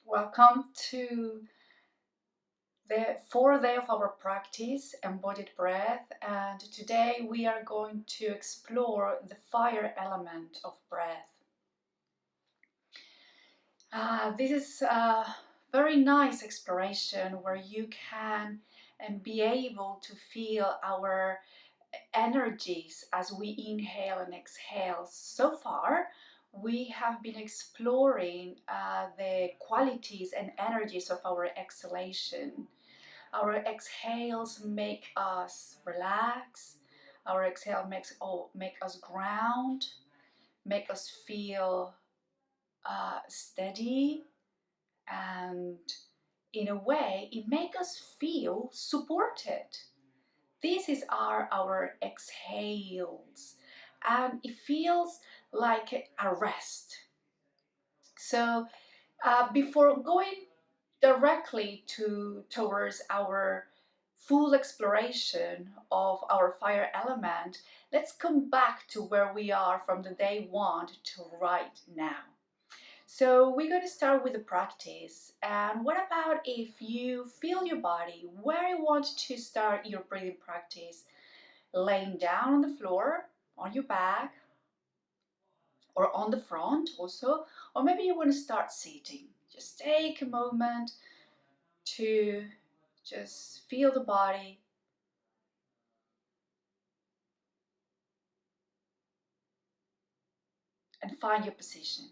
Welcome to the fourth day of our practice, Embodied Breath, and today we are going to explore the fire element of breath. This is a very nice exploration where you can be able to feel our energies as we inhale and exhale. So far, we have been exploring the qualities and energies of our exhalation. Our exhales make us relax. Our exhale make us ground, make us feel steady, and in a way, it makes us feel supported. This is our exhales, and it feels like a rest. So before going directly towards our full exploration of our fire element, let's come back to where we are from the day one to right now. So we're going to start with the practice. And what about if you feel your body? Where you want to start your breathing practice? Laying down on the floor, on your back, or on the front also, or maybe you want to start sitting. Just take a moment to just feel the body and find your position.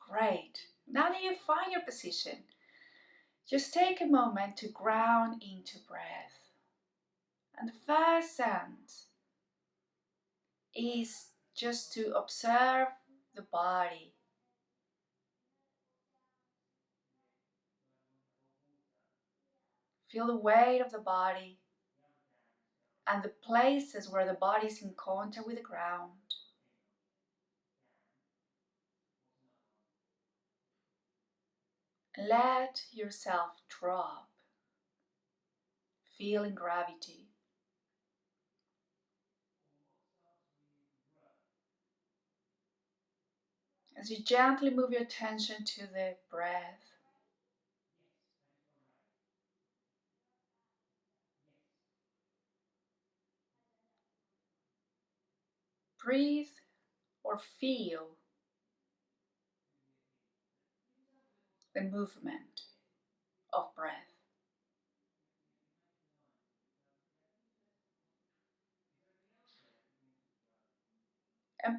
Great. Now that you find your position, just take a moment to ground into breath. And the first sense is just to observe the body. Feel the weight of the body and the places where the body is in contact with the ground. Let yourself drop, feeling gravity. As you gently move your attention to the breath, breathe or feel the movement of breath. And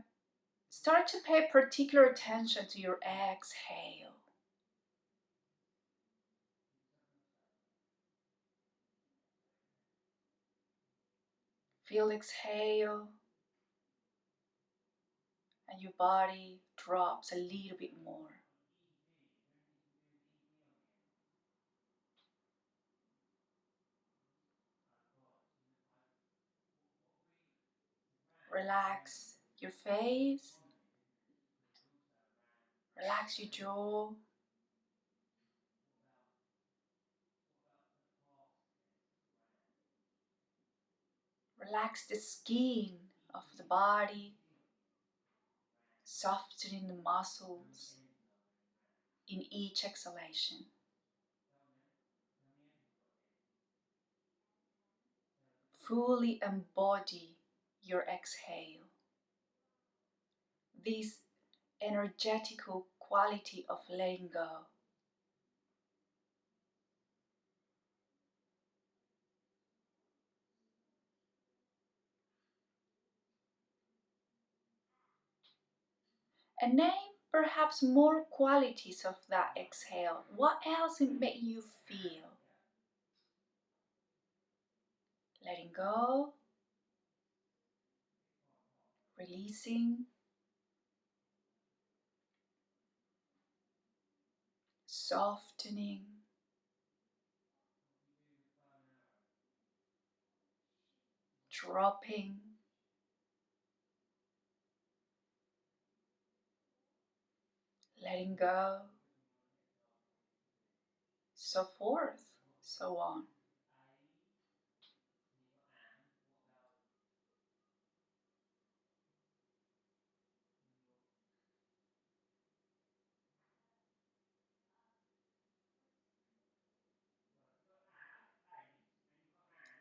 start to pay particular attention to your exhale. Feel exhale and your body drops a little bit more. Relax your face, relax your jaw, relax the skin of the body, softening the muscles in each exhalation. Fully embody your exhale. This energetical quality of letting go. And name perhaps more qualities of that exhale. What else it made you feel? Letting go, releasing, softening, dropping, letting go, so forth, so on.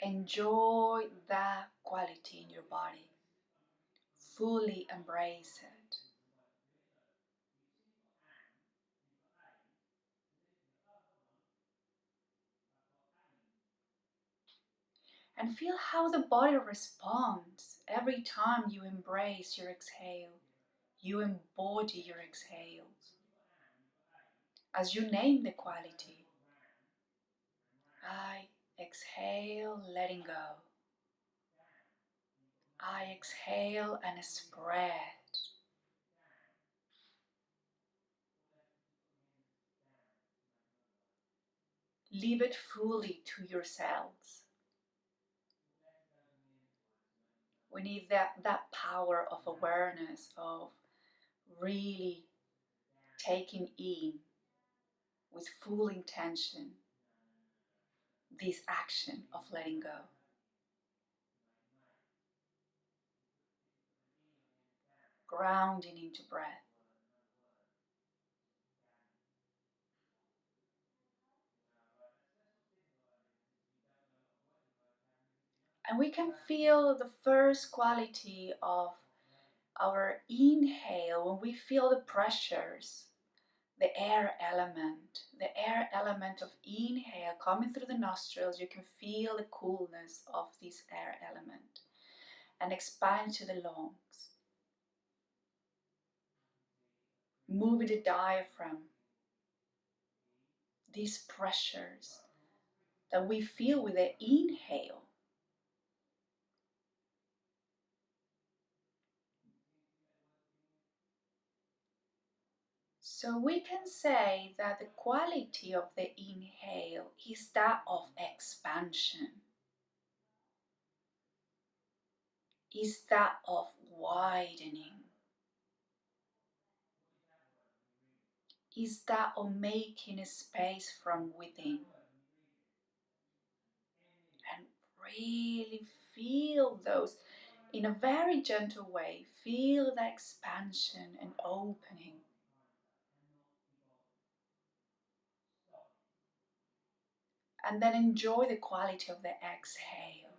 Enjoy that quality in your body. Fully embrace it. And feel how the body responds every time you embrace your exhale. You embody your exhales. As you name the quality, I exhale, letting go. I exhale and spread. Leave it fully to your cells. We need that power of awareness, of really taking in with full intention this action of letting go. Grounding into breath. And we can feel the first quality of our inhale when we feel the pressures, the air element of inhale coming through the nostrils. You can feel the coolness of this air element and expand to the lungs. Moving the diaphragm, these pressures that we feel with the inhale. So we can say that the quality of the inhale is that of expansion, is that of widening, is that of making a space from within. And really feel those in a very gentle way. Feel the expansion and opening. And then enjoy the quality of the exhale.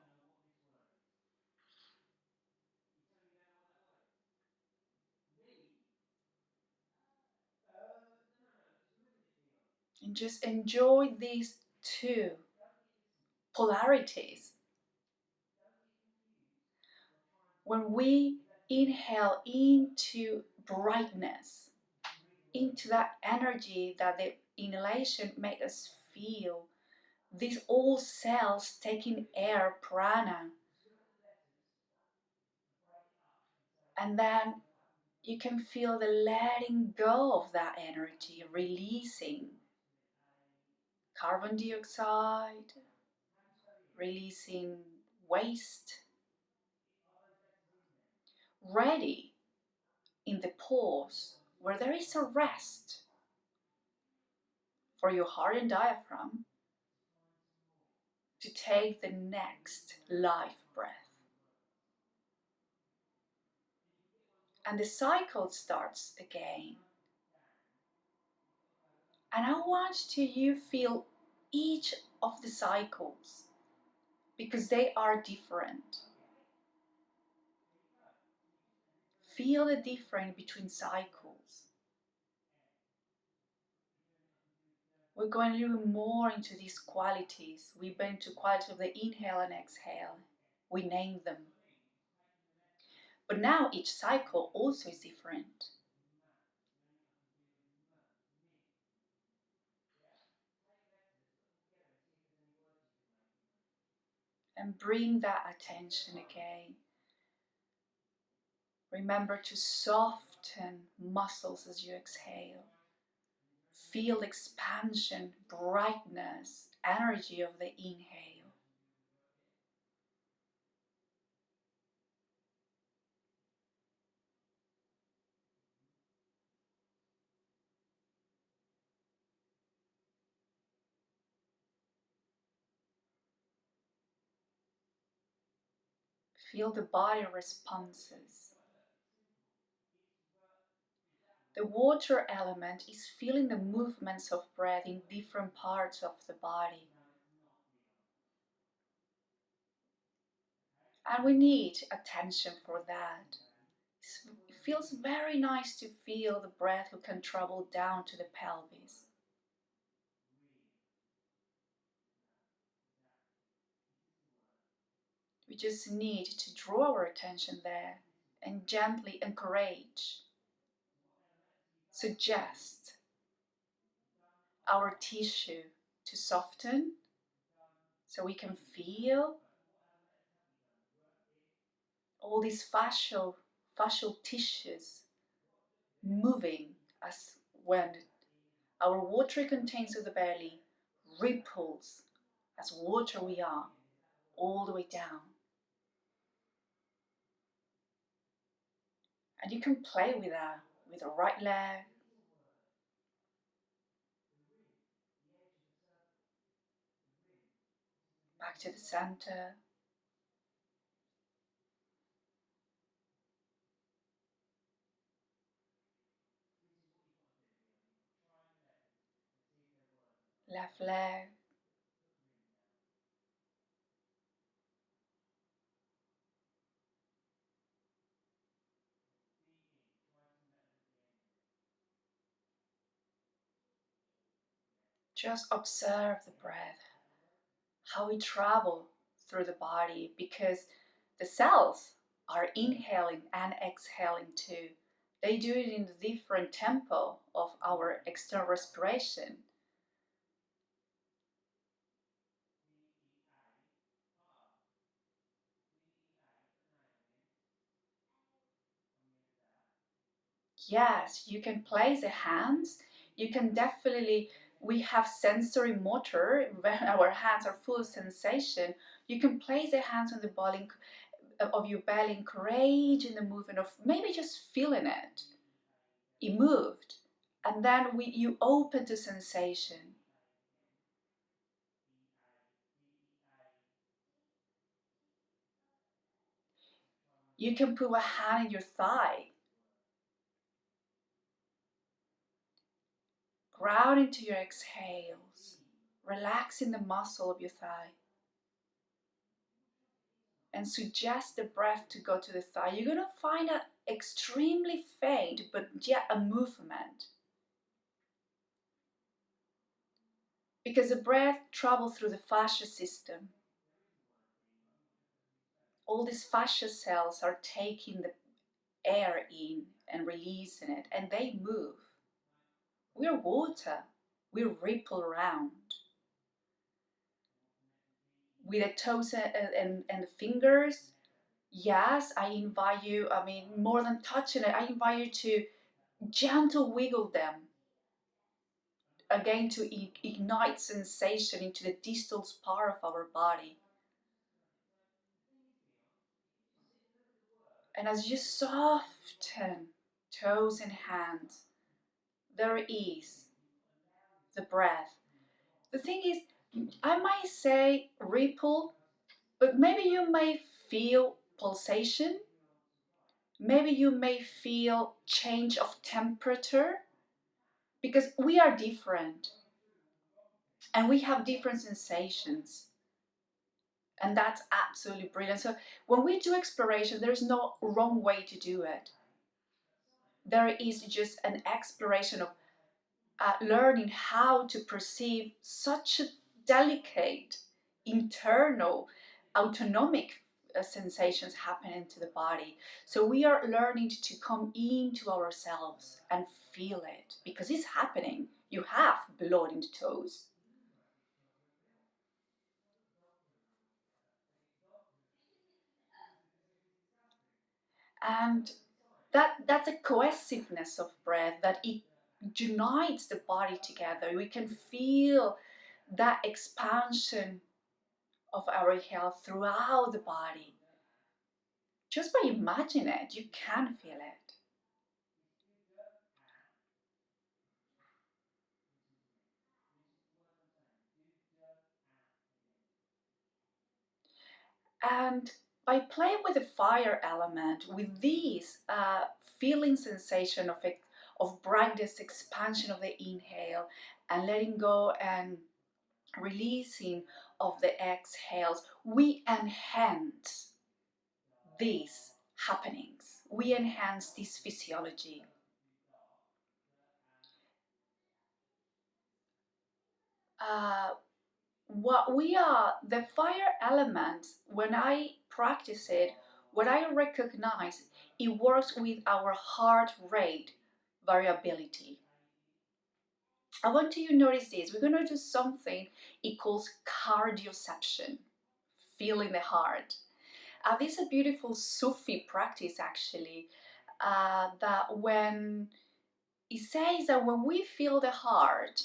And just enjoy these two polarities. When we inhale into brightness, into that energy that the inhalation makes us feel, these all cells taking air, prana, and then you can feel the letting go of that energy, releasing carbon dioxide, releasing waste, ready in the pause where there is a rest for your heart and diaphragm to take the next life breath. And the cycle starts again. And I want you feel each of the cycles because they are different. Feel the difference between cycles. We're going a little more into these qualities. We've been to quality of the inhale and exhale. We name them. But now each cycle also is different. And bring that attention again. Remember to soften muscles as you exhale. Feel expansion, brightness, energy of the inhale. Feel the body responses. The water element is feeling the movements of breath in different parts of the body. And we need attention for that. It feels very nice to feel the breath who can travel down to the pelvis. We just need to draw our attention there and gently encourage, suggest our tissue to soften so we can feel all these fascial tissues moving as when our watery contains of the belly ripples as water we are all the way down. And you can play with that with the right leg, back to the center, left leg, just observe the breath, how we travel through the body, because the cells are inhaling and exhaling too. They do it in the different tempo of our external respiration. Yes, you can place the hands. You can definitely, we have sensory motor when our hands are full of sensation. You can place the hands on the belly of your belly, encouraging the movement of maybe just feeling it. It moved. And then you open to sensation. You can put a hand in your thigh, ground into your exhales, relaxing the muscle of your thigh, and suggest the breath to go to the thigh. You're going to find it extremely faint, but yet a movement. Because the breath travels through the fascia system. All these fascia cells are taking the air in and releasing it, and they move. We're water. We ripple around. With the toes and the fingers, yes, I invite you, more than touching it, I invite you to gentle wiggle them. Again, to ignite sensation into the distal part of our body. And as you soften toes and hands, there is the breath. The thing is, I might say ripple, but maybe you may feel pulsation. Maybe you may feel change of temperature, because we are different and we have different sensations. And that's absolutely brilliant. So when we do exploration, there is no wrong way to do it. There is just an exploration of learning how to perceive such a delicate internal autonomic sensations happening to the body. So we are learning to come into ourselves and feel it, because it's happening. You have blood in the toes. And that's a cohesiveness of breath, that it unites the body together. We can feel that expansion of our health throughout the body. Just by imagining it, you can feel it. And by playing with the fire element, with these feeling sensation of brightness, expansion of the inhale, and letting go and releasing of the exhales, we enhance these happenings. We enhance this physiology. What we are, the fire element, when I practice it, what I recognize, it works with our heart rate variability. I want you to notice this. We're going to do something it calls cardioception, feeling the heart. This is a beautiful Sufi practice, actually, that when it says that when we feel the heart,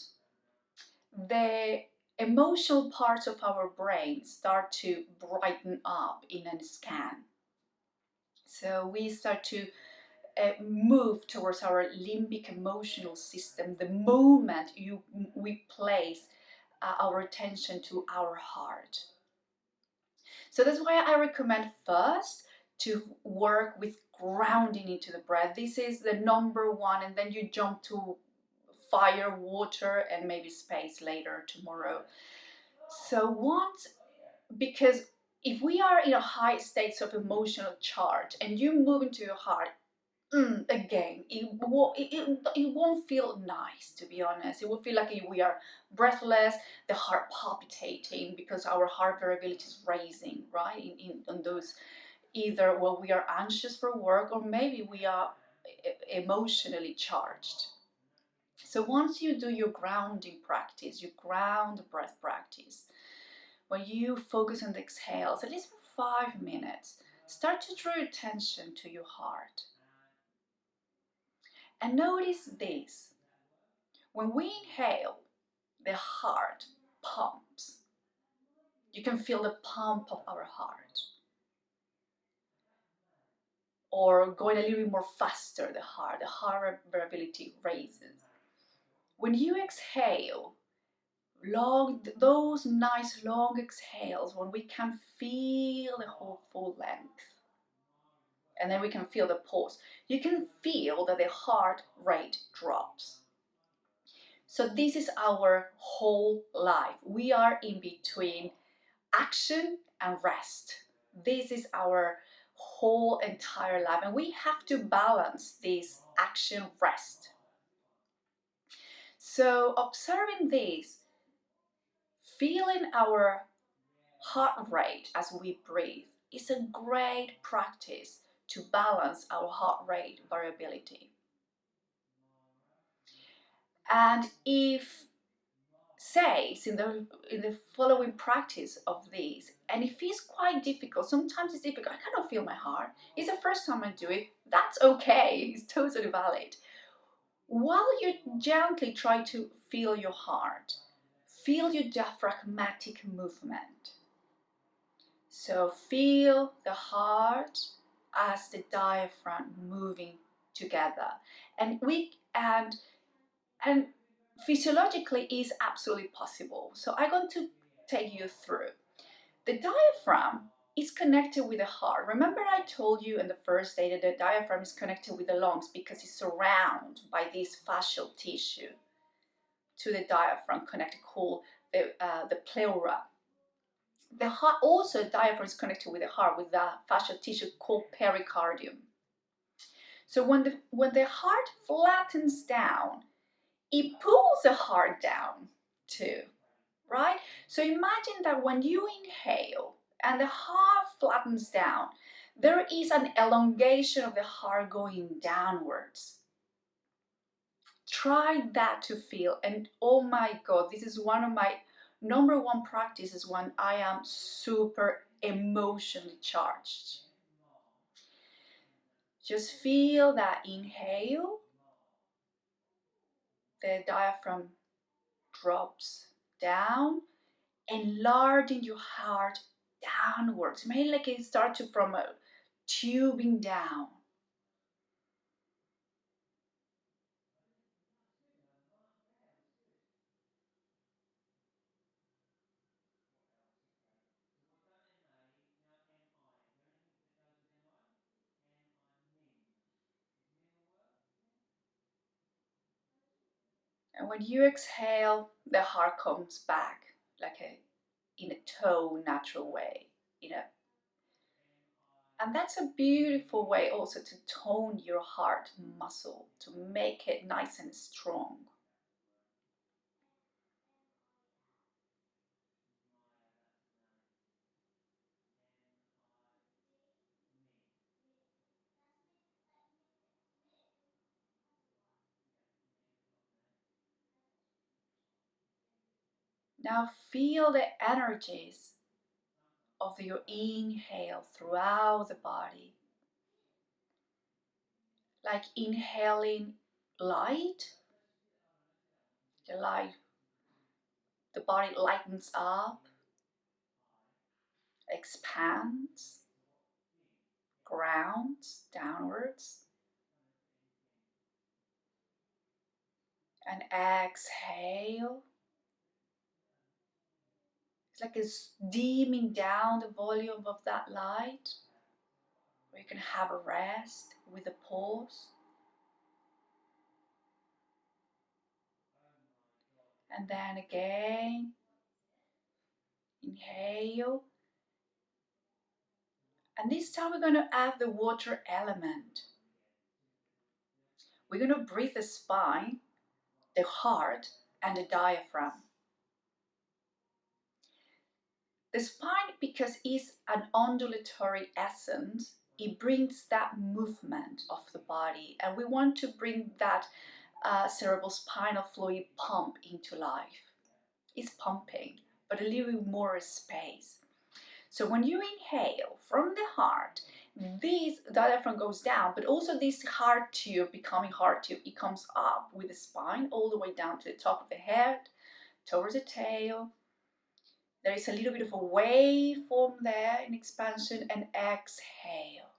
the emotional parts of our brain start to brighten up in a scan. So we start to move towards our limbic emotional system the moment we place our attention to our heart. So that's why I recommend first to work with grounding into the breath. This is the number one, and then you jump to fire, water, and maybe space later tomorrow. So once, because if we are in a high state of emotional charge and you move into your heart, again, it won't feel nice, to be honest. It will feel like we are breathless, the heart palpitating because our heart variability is raising, right? In those, either when we are anxious for work or maybe we are emotionally charged. So once you do your grounding practice, your ground breath practice, when you focus on the exhales, at least for 5 minutes, start to draw your attention to your heart. And notice this. When we inhale, the heart pumps. You can feel the pump of our heart. Or going a little bit more faster, the heart variability raises. When you exhale, those nice long exhales, when we can feel the whole full length, and then we can feel the pause, you can feel that the heart rate drops. So this is our whole life. We are in between action and rest. This is our whole entire life, and we have to balance this action rest. So observing this, feeling our heart rate as we breathe is a great practice to balance our heart rate variability. And if says in the following practice of these, and it feels quite difficult, sometimes it's difficult, I cannot feel my heart, it's the first time I do it, that's okay, it's totally valid. While you gently try to feel your heart, feel your diaphragmatic movement. So feel the heart as the diaphragm moving together, and physiologically is absolutely possible. So I'm going to take you through. The diaphragm is connected with the heart. Remember I told you in the first day that the diaphragm is connected with the lungs because it's surrounded by this fascial tissue to the diaphragm connected, called the pleura. The heart also, the diaphragm is connected with the heart with the fascial tissue called pericardium. So when the heart flattens down, it pulls the heart down too, right? So imagine that when you inhale and the heart flattens down, there is an elongation of the heart going downwards. Try that to feel, and oh my God, this is one of my number one practices when I am super emotionally charged. Just feel that inhale, the diaphragm drops down, enlarging your heart downwards. Maybe like it starts from a tubing down. And when you exhale, the heart comes back in a tone, natural way, And that's a beautiful way also to tone your heart muscle, to make it nice and strong. Now feel the energies of your inhale throughout the body, like inhaling light, the light, the body lightens up, expands, grounds downwards, and exhale. It's like it's dimming down the volume of that light, where you can have a rest with a pause. And then again, inhale. And this time we're going to add the water element. We're going to breathe the spine, the heart, and the diaphragm. The spine, because it's an undulatory essence, it brings that movement of the body, and we want to bring that cerebral spinal fluid pump into life. It's pumping, but a little bit more space. So when you inhale from the heart, this diaphragm goes down, but also this heart tube, becoming heart tube, it comes up with the spine all the way down to the top of the head, towards the tail. There is a little bit of a waveform there in expansion, and exhale.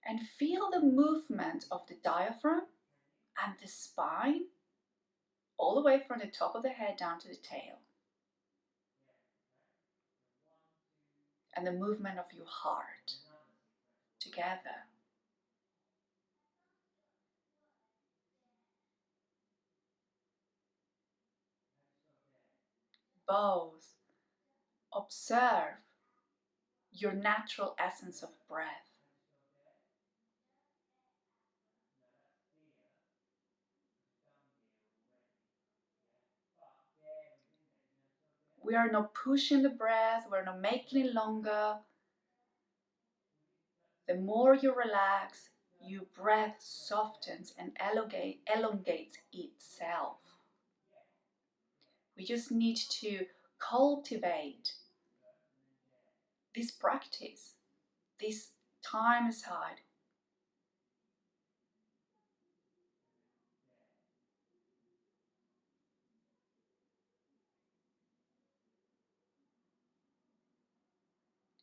And feel the movement of the diaphragm and the spine all the way from the top of the head down to the tail. And the movement of your heart together. Both observe your natural essence of breath. We are not pushing the breath, we're not making it longer. The more you relax, your breath softens and elongates itself. We just need to cultivate this practice, this time aside.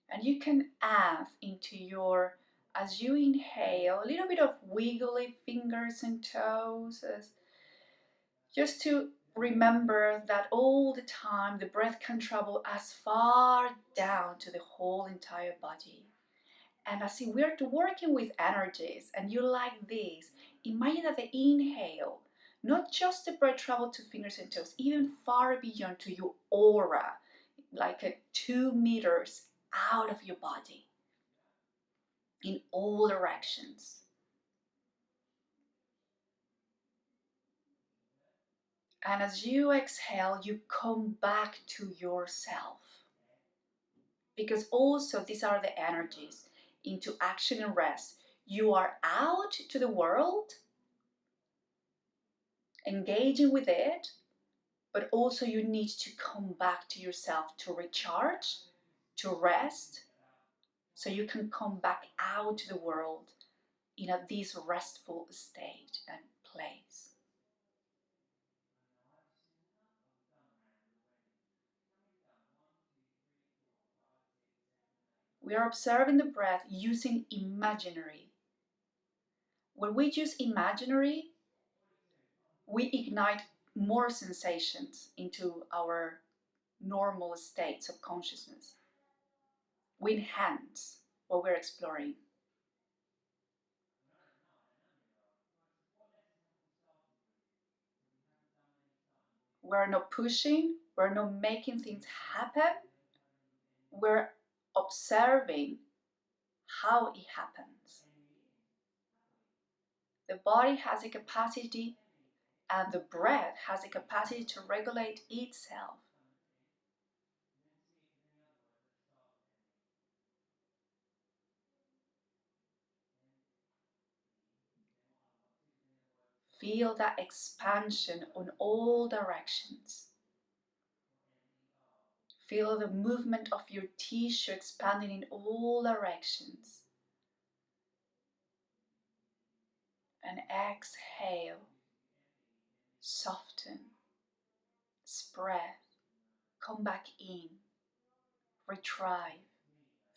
And you can add into your, as you inhale, a little bit of wiggly fingers and toes, just to remember that all the time the breath can travel as far down to the whole entire body. And as if we're working with energies and you like this, imagine that the inhale, not just the breath travel to fingers and toes, even far beyond to your aura, like a 2 meters out of your body in all directions. And as you exhale, you come back to yourself. Because also these are the energies into action and rest. You are out to the world, engaging with it, but also you need to come back to yourself to recharge, to rest, so you can come back out to the world in this restful state and place. We are observing the breath using imaginary. When we use imaginary, we ignite more sensations into our normal states of consciousness. We enhance what we're exploring. We're not pushing, we're not making things happen. We're observing how it happens. The body has a capacity, and the breath has a capacity to regulate itself. Feel that expansion on all directions. Feel the movement of your tissue expanding in all directions. And exhale, soften, spread, come back in, retrieve,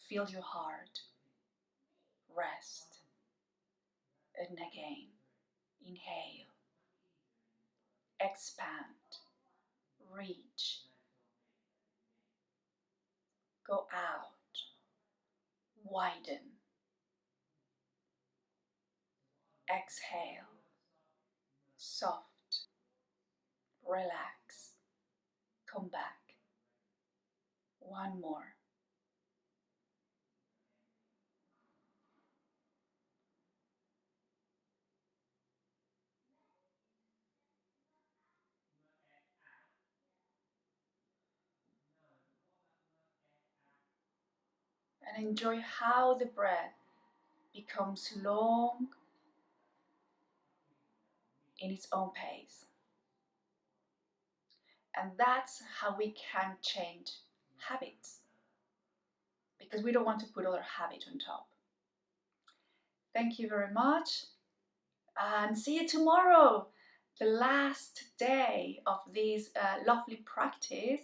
feel your heart, rest, and again, inhale, expand, reach, go out, widen, exhale, soft, relax, come back, one more. And enjoy how the breath becomes long in its own pace. And that's how we can change habits, because we don't want to put other habit on top. Thank you very much, and see you tomorrow, the last day of this lovely practice,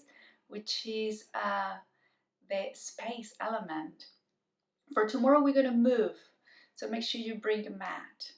which is the space element. For tomorrow we're going to move, so make sure you bring a mat.